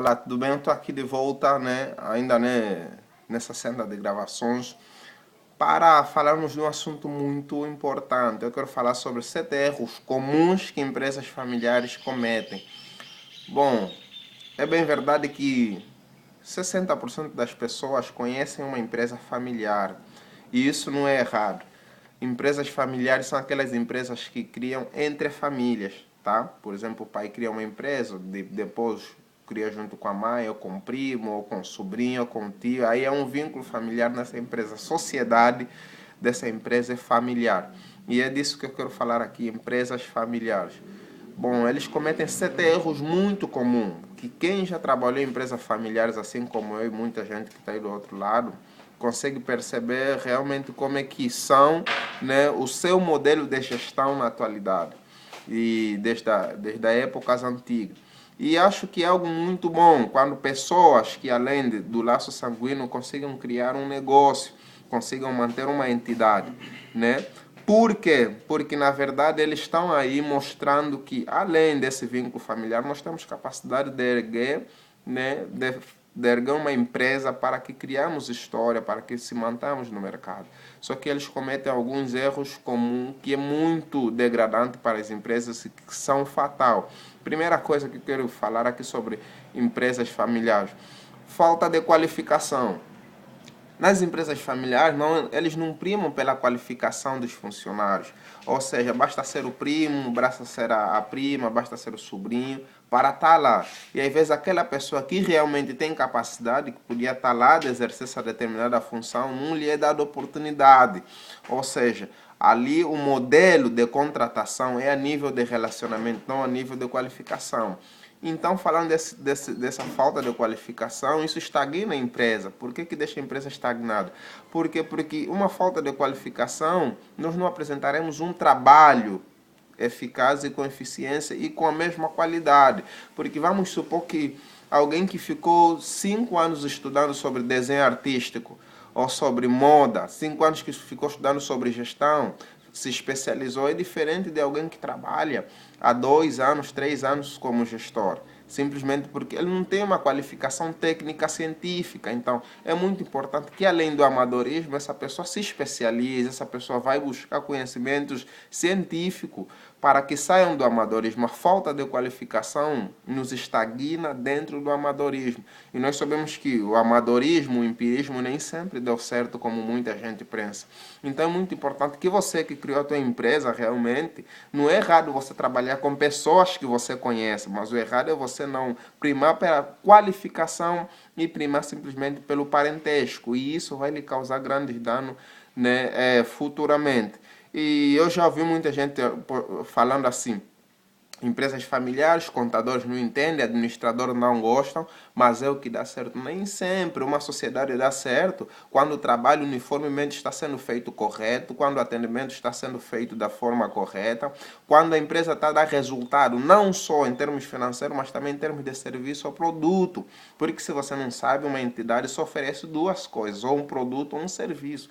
Olá, tudo bem? Eu estou aqui de volta, né? Ainda nessa senda de gravações para falarmos de um assunto muito importante. Eu quero falar sobre 7 erros comuns que empresas familiares cometem. Bom, é bem verdade que 60% das pessoas conhecem uma empresa familiar e isso não é errado. Empresas familiares são aquelas empresas que criam entre famílias, tá? Por exemplo, o pai cria uma empresa, depois cria junto com a mãe, ou com o primo, ou com o sobrinho, ou com o tio. Aí é um vínculo familiar nessa empresa. A sociedade dessa empresa é familiar. E é disso que eu quero falar aqui, empresas familiares. Bom, eles cometem 7 erros muito comuns, que quem já trabalhou em empresas familiares, assim como eu e muita gente que está aí do outro lado, consegue perceber realmente como é que são, né, o seu modelo de gestão na atualidade e desde a épocas antigas. E acho que é algo muito bom quando pessoas que além do laço sanguíneo consigam criar um negócio, consigam manter uma entidade, né? Por quê? Porque na verdade eles estão aí mostrando que além desse vínculo familiar nós temos capacidade de erguer, né, de erguer uma empresa para que criamos história, para que se mantamos no mercado. Só que eles cometem alguns erros comuns que é muito degradante para as empresas e que são fatal. Primeira coisa que eu quero falar aqui sobre empresas familiares: falta de qualificação. Nas empresas familiares, eles não primam pela qualificação dos funcionários. Ou seja, basta ser o primo, basta ser a prima, basta ser o sobrinho para estar lá. E às vezes aquela pessoa que realmente tem capacidade, que podia estar lá de exercer essa determinada função, não lhe é dada oportunidade. Ou seja, ali o modelo de contratação é a nível de relacionamento, não a nível de qualificação. Então, falando dessa falta de qualificação, isso estagna a empresa. Por que deixa a empresa estagnada? Porque uma falta de qualificação, nós não apresentaremos um trabalho eficaz e com eficiência e com a mesma qualidade. Porque vamos supor que alguém que ficou 5 anos estudando sobre desenho artístico ou sobre moda, 5 anos que ficou estudando sobre gestão, se especializou, é diferente de alguém que trabalha há 2 anos, 3 anos como gestor. Simplesmente porque ele não tem uma qualificação técnica científica. Então, é muito importante que, além do amadorismo, essa pessoa se especialize, essa pessoa vai buscar conhecimentos científicos para que saiam do amadorismo. A falta de qualificação nos estagna dentro do amadorismo. E nós sabemos que o amadorismo, o empirismo, nem sempre deu certo como muita gente pensa. Então, é muito importante que você que criou a tua empresa realmente, não é errado você trabalhar com pessoas que você conhece, mas o errado é você não primar pela qualificação e primar simplesmente pelo parentesco. E isso vai lhe causar grandes danos, né, futuramente. E eu já ouvi muita gente falando assim: empresas familiares, contadores não entendem, administradores não gostam, mas é o que dá certo. Nem sempre uma sociedade dá certo quando o trabalho uniformemente está sendo feito correto, quando o atendimento está sendo feito da forma correta, quando a empresa está a dar resultado, não só em termos financeiros, mas também em termos de serviço ou produto. Porque se você não sabe, uma entidade só oferece duas coisas, ou um produto ou um serviço.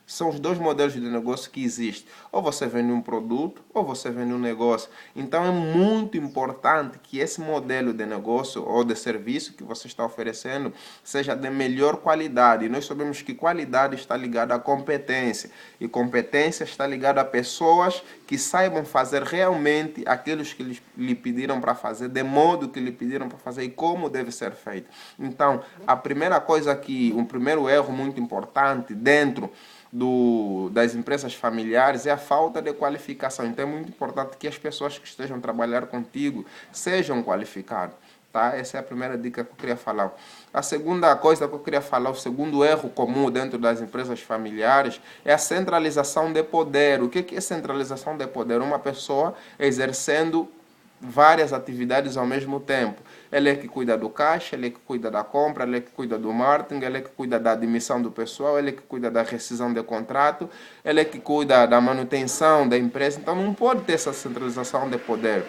São os dois modelos de negócio que existem. Ou você vende um produto, ou você vende um negócio. Então é muito importante que esse modelo de negócio ou de serviço que você está oferecendo seja de melhor qualidade. E nós sabemos que qualidade está ligada à competência. E competência está ligada a pessoas que saibam fazer realmente aquilo que lhe pediram para fazer, de modo que lhe pediram para fazer e como deve ser feito. Então, a primeira coisa um primeiro erro muito importante dentro das empresas familiares é a falta de qualificação. Então é muito importante que as pessoas que estejam a trabalhar contigo sejam qualificadas. Tá? Essa é a primeira dica que eu queria falar. A segunda coisa que eu queria falar, o segundo erro comum dentro das empresas familiares é a centralização de poder. O que é centralização de poder? Uma pessoa exercendo várias atividades ao mesmo tempo. Ele é que cuida do caixa, ele é que cuida da compra, ele é que cuida do marketing, ele é que cuida da admissão do pessoal, ele é que cuida da rescisão de contrato, ele é que cuida da manutenção da empresa. Então não pode ter essa centralização de poder.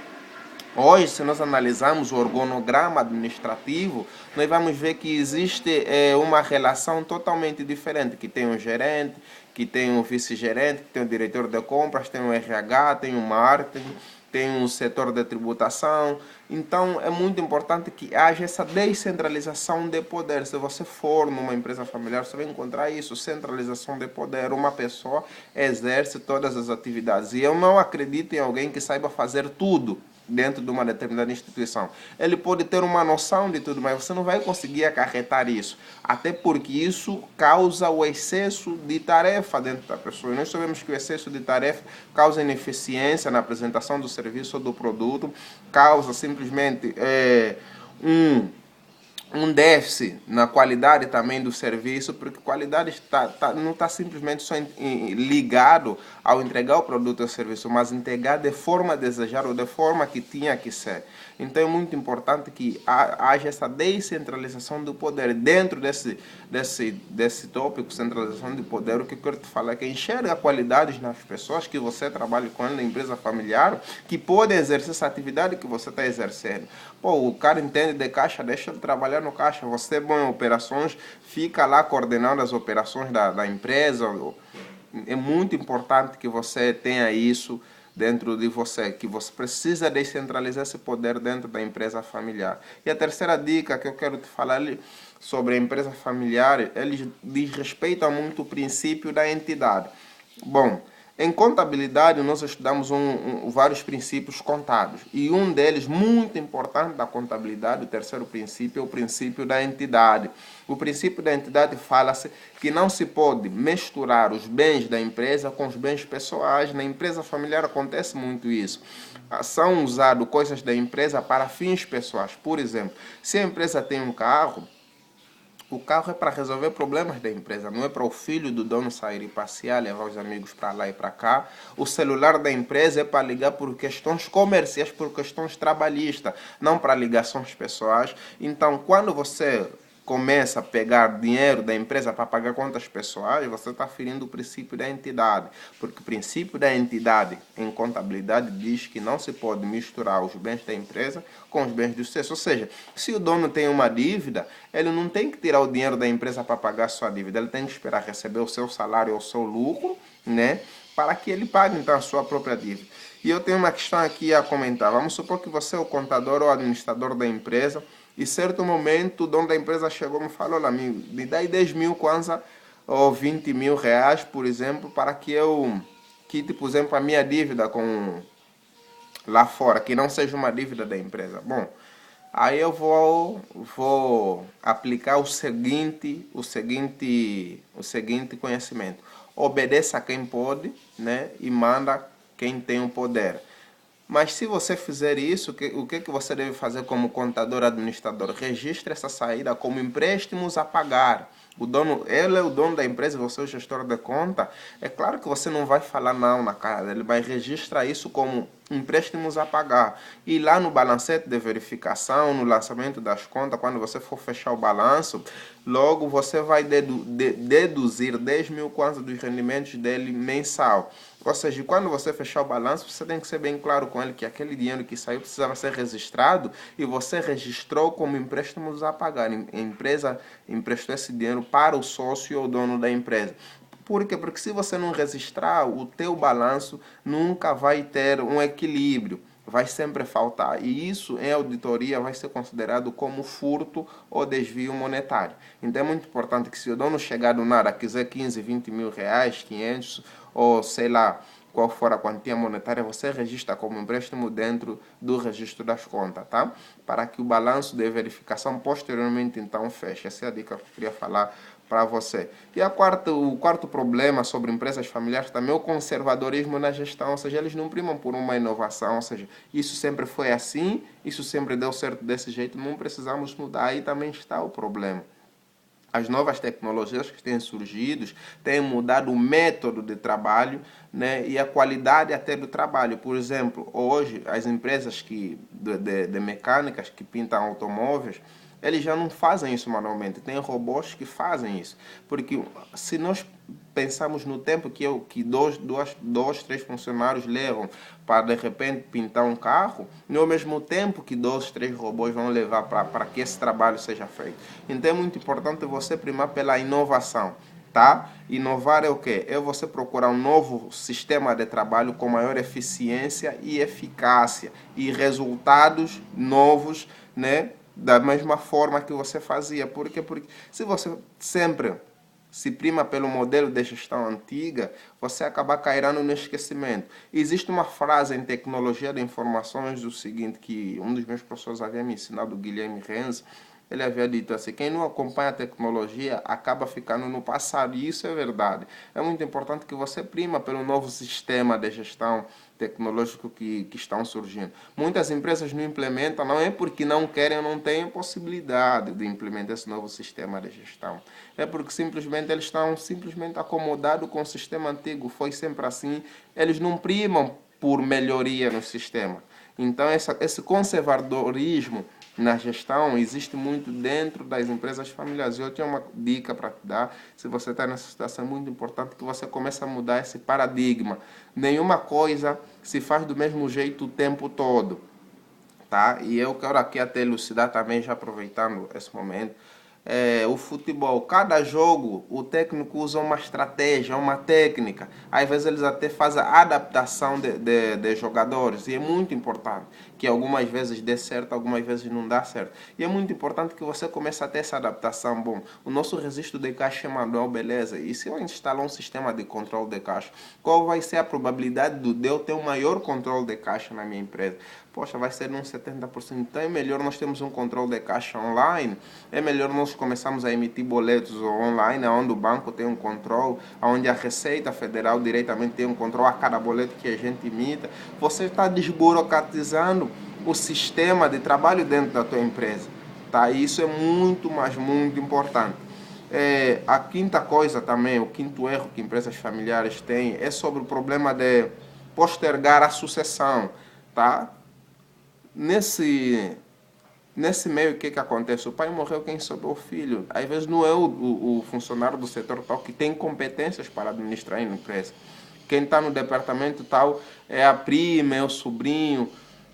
Hoje, se nós analisarmos o organograma administrativo, nós vamos ver que existe uma relação totalmente diferente, que tem um gerente, que tem um vice-gerente, que tem o diretor de compras, tem o RH, tem o marketing, tem um setor de tributação. Então é muito importante que haja essa descentralização de poder. Se você for numa empresa familiar, você vai encontrar isso, centralização de poder. Uma pessoa exerce todas as atividades. E eu não acredito em alguém que saiba fazer tudo dentro de uma determinada instituição. Ele pode ter uma noção de tudo, mas você não vai conseguir acarretar isso. Até porque isso causa o excesso de tarefa dentro da pessoa. E nós sabemos que o excesso de tarefa causa ineficiência na apresentação do serviço ou do produto, causa simplesmente um déficit na qualidade também do serviço, porque qualidade não está simplesmente só ligado ao entregar o produto ou serviço, mas entregar de forma desejada ou de forma que tinha que ser. Então é muito importante que haja essa descentralização do poder. Dentro desse tópico, centralização do poder, o que eu quero te falar é que enxerga qualidades nas pessoas que você trabalha com ela na empresa familiar, que podem exercer essa atividade que você está exercendo. Pô, o cara entende de caixa, deixa ele trabalhar no caixa. Você é bom em operações, fica lá coordenando as operações da empresa. É muito importante que você tenha isso dentro de você, que você precisa descentralizar esse poder dentro da empresa familiar. E a terceira dica que eu quero te falar sobre a empresa familiar, eles diz respeito a muito o princípio da entidade. Bom, em contabilidade nós estudamos vários princípios contábeis e um deles muito importante da contabilidade, o terceiro princípio, é o princípio da entidade. O princípio da entidade fala-se que não se pode misturar os bens da empresa com os bens pessoais. Na empresa familiar acontece muito isso. São usadas coisas da empresa para fins pessoais. Por exemplo, se a empresa tem um carro, o carro é para resolver problemas da empresa, não é para o filho do dono sair e passear, levar os amigos para lá e para cá. O celular da empresa é para ligar por questões comerciais, por questões trabalhistas, não para ligações pessoais. Então, quando você começa a pegar dinheiro da empresa para pagar contas pessoais, você está ferindo o princípio da entidade. Porque o princípio da entidade em contabilidade diz que não se pode misturar os bens da empresa com os bens do sucesso. Ou seja, se o dono tem uma dívida, ele não tem que tirar o dinheiro da empresa para pagar a sua dívida. Ele tem que esperar receber o seu salário ou o seu lucro, né, para que ele pague então a sua própria dívida. E eu tenho uma questão aqui a comentar. Vamos supor que você é o contador ou administrador da empresa, e certo momento o dono da empresa chegou e me falou: olha, amigo, me dá aí 10 mil kwanza ou 20 mil reais, por exemplo, para que eu quite, por exemplo, a minha dívida com lá fora, que não seja uma dívida da empresa. Bom, aí eu vou aplicar o seguinte conhecimento: obedeça a quem pode, né, e manda quem tem o poder. Mas se você fizer isso, o que você deve fazer como contador administrador? Registre essa saída como empréstimos a pagar. Ele é o dono da empresa, você é o gestor de conta. É claro que você não vai falar não na cara dele, vai registrar isso como empréstimos a pagar. E lá no balancete de verificação, no lançamento das contas, quando você for fechar o balanço, logo você vai deduzir 10 mil kwanza dos rendimentos dele mensal. Ou seja, quando você fechar o balanço, você tem que ser bem claro com ele que aquele dinheiro que saiu precisava ser registrado e você registrou como empréstimos a pagar. A empresa emprestou esse dinheiro para o sócio ou dono da empresa. Por quê? Porque se você não registrar, o teu balanço nunca vai ter um equilíbrio. Vai sempre faltar. E isso, em auditoria, vai ser considerado como furto ou desvio monetário. Então é muito importante que se o dono chegar do nada, quiser 15, 20 mil reais, 500, ou sei lá, qual for a quantia monetária, você registra como empréstimo dentro do registro das contas, tá? Para que o balanço de verificação posteriormente então feche. Essa é a dica que eu queria falar para você. E o quarto problema sobre empresas familiares também é o conservadorismo na gestão, ou seja, eles não primam por uma inovação, ou seja, isso sempre foi assim, isso sempre deu certo desse jeito, não precisamos mudar, aí também está o problema. As novas tecnologias que têm surgido têm mudado o método de trabalho, né, e a qualidade até do trabalho. Por exemplo, hoje as empresas de mecânicas que pintam automóveis, eles já não fazem isso manualmente. Tem robôs que fazem isso. Porque se nós pensamos no tempo que dois, três funcionários levam para, de repente, pintar um carro, no mesmo tempo que 2, 3 robôs vão levar para que esse trabalho seja feito. Então é muito importante você primar pela inovação. tá? Inovar é o quê? É você procurar um novo sistema de trabalho com maior eficiência e eficácia e resultados novos, né? Da mesma forma que você fazia. Por quê? Porque se você sempre se prima pelo modelo de gestão antiga, você acaba cairando no esquecimento. Existe uma frase em tecnologia de informações do seguinte, que um dos meus professores havia me ensinado, o Guilherme Renz, ele havia dito assim, quem não acompanha a tecnologia acaba ficando no passado, e isso é verdade. É muito importante que você prima pelo novo sistema de gestão tecnológico que estão surgindo. Muitas empresas não implementam, não é porque não querem ou não têm possibilidade de implementar esse novo sistema de gestão. É porque simplesmente eles estão simplesmente acomodados com o sistema antigo. Foi sempre assim. Eles não primam por melhoria no sistema. Então, esse conservadorismo na gestão existe muito dentro das empresas familiares. Eu tenho uma dica para te dar. Se você está nessa situação, é muito importante que você comece a mudar esse paradigma. Nenhuma coisa se faz do mesmo jeito o tempo todo. Tá? E eu quero aqui até elucidar também, já aproveitando esse momento, o futebol, cada jogo o técnico usa uma estratégia, uma técnica. Às vezes eles até fazem a adaptação de jogadores, e é muito importante que algumas vezes dê certo, algumas vezes não dá certo. E é muito importante que você comece a ter essa adaptação. Bom, o nosso registro de caixa é manual, beleza, e se eu instalar um sistema de controle de caixa, qual vai ser a probabilidade de eu ter um maior controle de caixa na minha empresa? Poxa, vai ser uns 70%. Então é melhor nós termos um controle de caixa online, é melhor nós começarmos a emitir boletos online, onde o banco tem um controle, onde a Receita Federal diretamente tem um controle a cada boleto que a gente emita. Você está desburocratizando o sistema de trabalho dentro da tua empresa. Tá? E isso é muito, mas muito importante. A quinta coisa também, o quinto erro que empresas familiares têm é sobre o problema de postergar a sucessão. Tá? Nesse meio, o que acontece? O pai morreu, quem sobrou? O filho. Às vezes não é o funcionário do setor tal que tem competências para administrar a empresa. Quem está no departamento tal é a prima, é o sobrinho.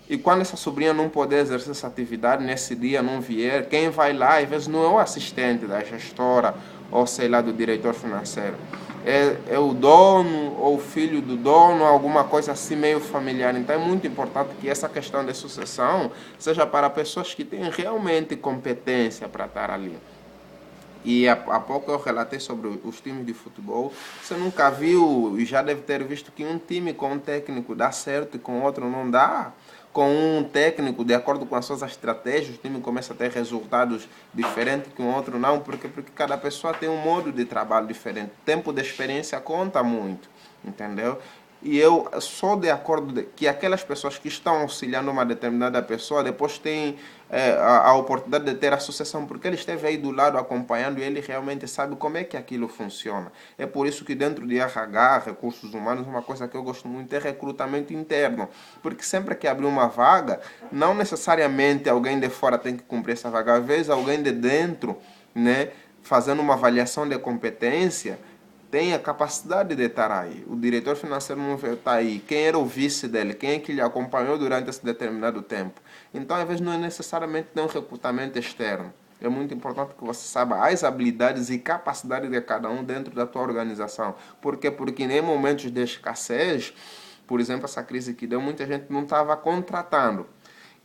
E quando essa sobrinha não puder exercer essa atividade, nesse dia não vier, quem vai lá, às vezes não é o assistente da gestora ou sei lá, do diretor financeiro. É o dono ou o filho do dono, alguma coisa assim meio familiar. Então é muito importante que essa questão de sucessão seja para pessoas que têm realmente competência para estar ali. E há pouco eu relatei sobre os times de futebol. Você nunca viu e já deve ter visto que um time com um técnico dá certo e com outro não dá. Com um técnico, de acordo com as suas estratégias, o time começa a ter resultados diferentes que o outro não, porque cada pessoa tem um modo de trabalho diferente. Tempo de experiência conta muito, entendeu? E eu sou de acordo que aquelas pessoas que estão auxiliando uma determinada pessoa depois têm a oportunidade de ter a sucessão, porque ele esteve aí do lado acompanhando e ele realmente sabe como é que aquilo funciona. É por isso que dentro de RH, recursos humanos, uma coisa que eu gosto muito é recrutamento interno, porque sempre que abrir uma vaga, não necessariamente alguém de fora tem que cumprir essa vaga, às vezes alguém de dentro, né, fazendo uma avaliação de competência, tem a capacidade de estar aí. O diretor financeiro não está aí. Quem era o vice dele? Quem é que lhe acompanhou durante esse determinado tempo? Então, às vezes, não é necessariamente ter um recrutamento externo. É muito importante que você saiba as habilidades e capacidades de cada um dentro da tua organização. Por quê? Porque em momentos de escassez, por exemplo, essa crise que deu, muita gente não estava contratando.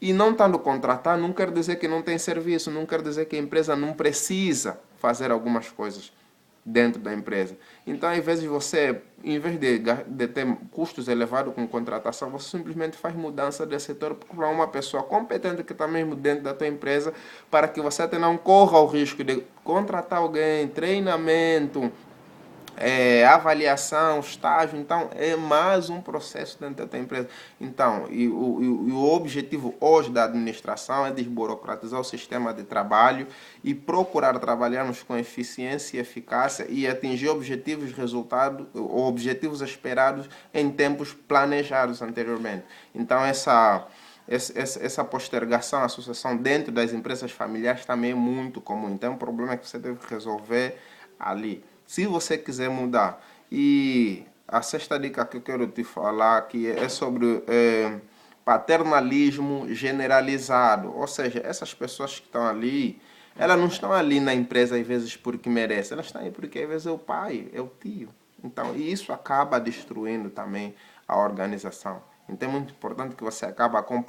E não estando contratando não quer dizer que não tem serviço, não quer dizer que a empresa não precisa fazer algumas coisas dentro da empresa. Então, às vezes, você, em vez de ter custos elevados com contratação, você simplesmente faz mudança de setor para uma pessoa competente que está mesmo dentro da tua empresa, para que você até não corra o risco de contratar alguém, treinamento, avaliação, estágio. Então, é mais um processo dentro da tua empresa. Então, o objetivo hoje da administração é desburocratizar o sistema de trabalho e procurar trabalharmos com eficiência e eficácia e atingir objetivos, resultados, objetivos esperados em tempos planejados anteriormente. Então, essa postergação, a sucessão dentro das empresas familiares também é muito comum. Então, é um problema que você deve resolver ali. Se você quiser mudar. E a sexta dica que eu quero te falar aqui é sobre paternalismo generalizado. Ou seja, essas pessoas que estão ali, Elas não estão ali na empresa, às vezes, porque merecem. Elas estão aí porque, às vezes, é o pai, é o tio. Então, e isso acaba destruindo também a organização. Então, é muito importante que você acaba com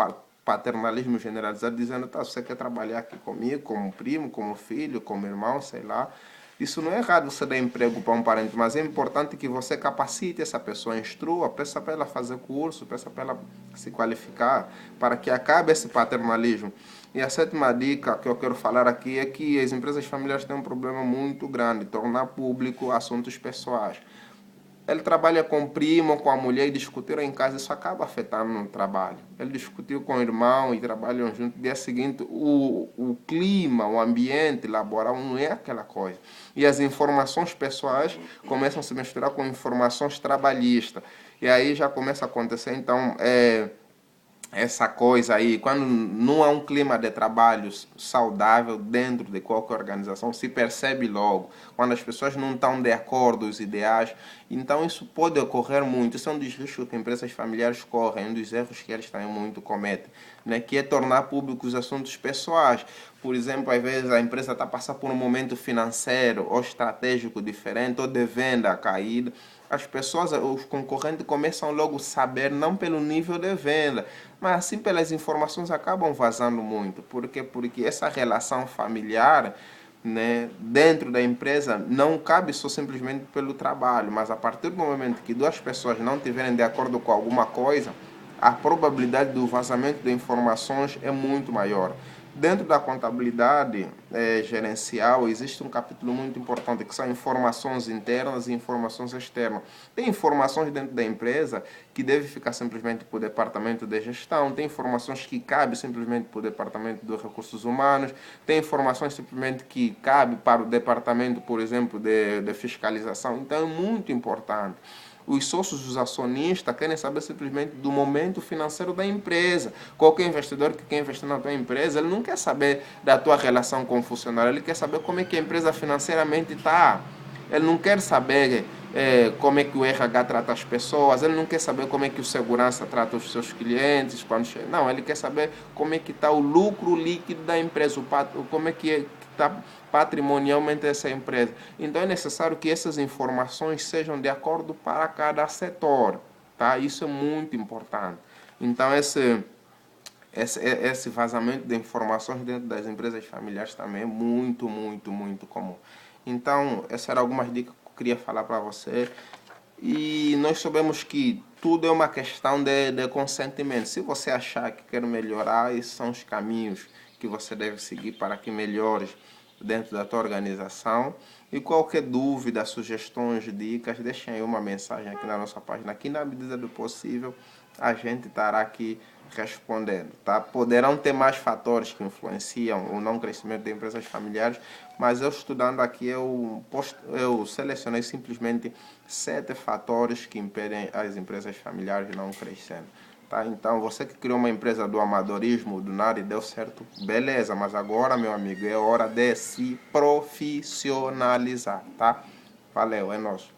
paternalismo generalizado, dizendo, tá, você quer trabalhar aqui comigo, como primo, como filho, como irmão, sei lá. Isso não é errado você dar emprego para um parente, mas é importante que você capacite essa pessoa, instrua, peça para ela fazer curso, peça para ela se qualificar, para que acabe esse paternalismo. E a sétima dica que eu quero falar aqui é que as empresas familiares têm um problema muito grande, tornar público assuntos pessoais. Ele trabalha com o primo, com a mulher e discutiram em casa, isso acaba afetando no trabalho. Ele discutiu com o irmão e trabalham juntos. No dia seguinte, o clima, o ambiente laboral não é aquela coisa. E as informações pessoais começam a se misturar com informações trabalhistas. E aí já começa a acontecer, então, essa coisa aí, quando não há um clima de trabalho saudável dentro de qualquer organização, se percebe logo. Quando as pessoas não estão de acordo com os ideais, então isso pode ocorrer muito. Isso é um dos riscos que empresas familiares correm, um dos erros que eles também muito cometem, né? Que é tornar públicos assuntos pessoais. Por exemplo, às vezes a empresa está passando por um momento financeiro ou estratégico diferente, ou de venda caída. As pessoas, os concorrentes começam logo a saber, não pelo nível de venda, mas assim pelas informações acabam vazando muito. Por quê? Porque essa relação familiar, né, dentro da empresa não cabe só simplesmente pelo trabalho, mas a partir do momento que duas pessoas não estiverem de acordo com alguma coisa, a probabilidade do vazamento de informações é muito maior. Dentro da contabilidade gerencial, existe um capítulo muito importante que são informações internas e informações externas. Tem informações dentro da empresa que deve ficar simplesmente para o departamento de gestão, tem informações que cabe simplesmente para o departamento de recursos humanos, tem informações simplesmente que cabe para o departamento, por exemplo, de fiscalização. Então é muito importante. Os sócios, os acionistas, querem saber simplesmente do momento financeiro da empresa. Qualquer investidor que quer investir na tua empresa, ele não quer saber da tua relação com o funcionário, ele quer saber como é que a empresa financeiramente está. Ele não quer saber como é que o RH trata as pessoas, ele não quer saber como é que o segurança trata os seus clientes. Não, ele quer saber como é que está o lucro líquido da empresa, como é que está patrimonialmente essa empresa. Então é necessário que essas informações sejam de acordo para cada setor. Tá? Isso é muito importante. Então esse vazamento de informações dentro das empresas familiares também é muito, muito, muito comum. Então, essas eram algumas dicas que eu queria falar para você. E nós sabemos que tudo é uma questão de consentimento. Se você achar que quer melhorar, esses são os caminhos que você deve seguir para que melhores dentro da tua organização. E qualquer dúvida, sugestões, dicas, deixem aí uma mensagem aqui na nossa página. Aqui, na medida do possível, a gente estará aqui respondendo. Tá? Poderão ter mais fatores que influenciam o não crescimento de empresas familiares, mas eu estudando aqui, eu selecionei simplesmente 7 fatores que impedem as empresas familiares não crescendo. Tá? Então, você que criou uma empresa do amadorismo, do nada e deu certo, beleza, mas agora, meu amigo, é hora de se profissionalizar, tá? Valeu, é nóis.